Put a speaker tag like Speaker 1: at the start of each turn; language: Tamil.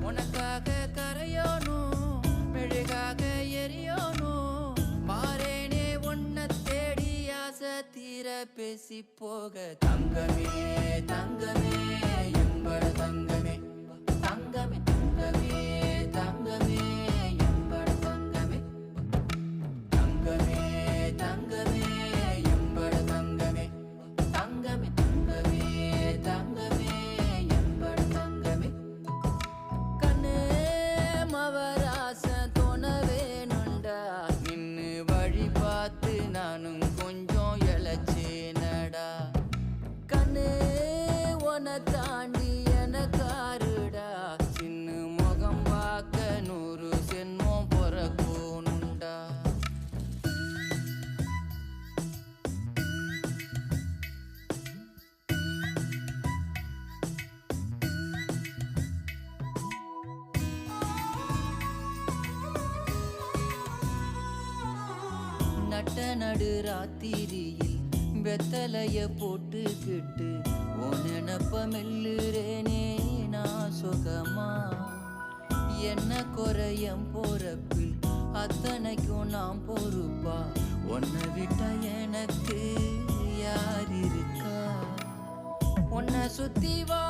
Speaker 1: உனக்காக கரையோனும் மெழுகாக எரியோனும் மாறேனே உன்னை தேடி ஆசை தீர பேசி போக தங்கமே தங்கமே எம்பட தங்கமே தங்கமே தங்கமே தங்கமே எம்பட தங்கமே தங்கமே தங்கமே எம்பட தங்கமே தங்கமே தங்கமே தங்கமே எம்பட தங்கமே கண்ணே மவராசன் தோண வேணுண்டா நின்னு வழி பார்த்து நானும் கொஞ்சம் இழைச்சேனடா கண்ணே உன தாண்டி எனக்காருடா சின்ன முகம் பார்க்க 100 சென்மம் பொறக்கோனுண்டா நட்ட நடு ராத்திரியில் வெத்தலைய போட்டுக்கிட்டு உன் நினப்ப மெல்லுறேனே நான் சுகமா என்ன குறையம் போறப்பில் அத்தனைக்கும் நான் பொறுப்பா உன்னை விட்டா எனக்கு யார் இருக்கா உன்னை சுத்தி வா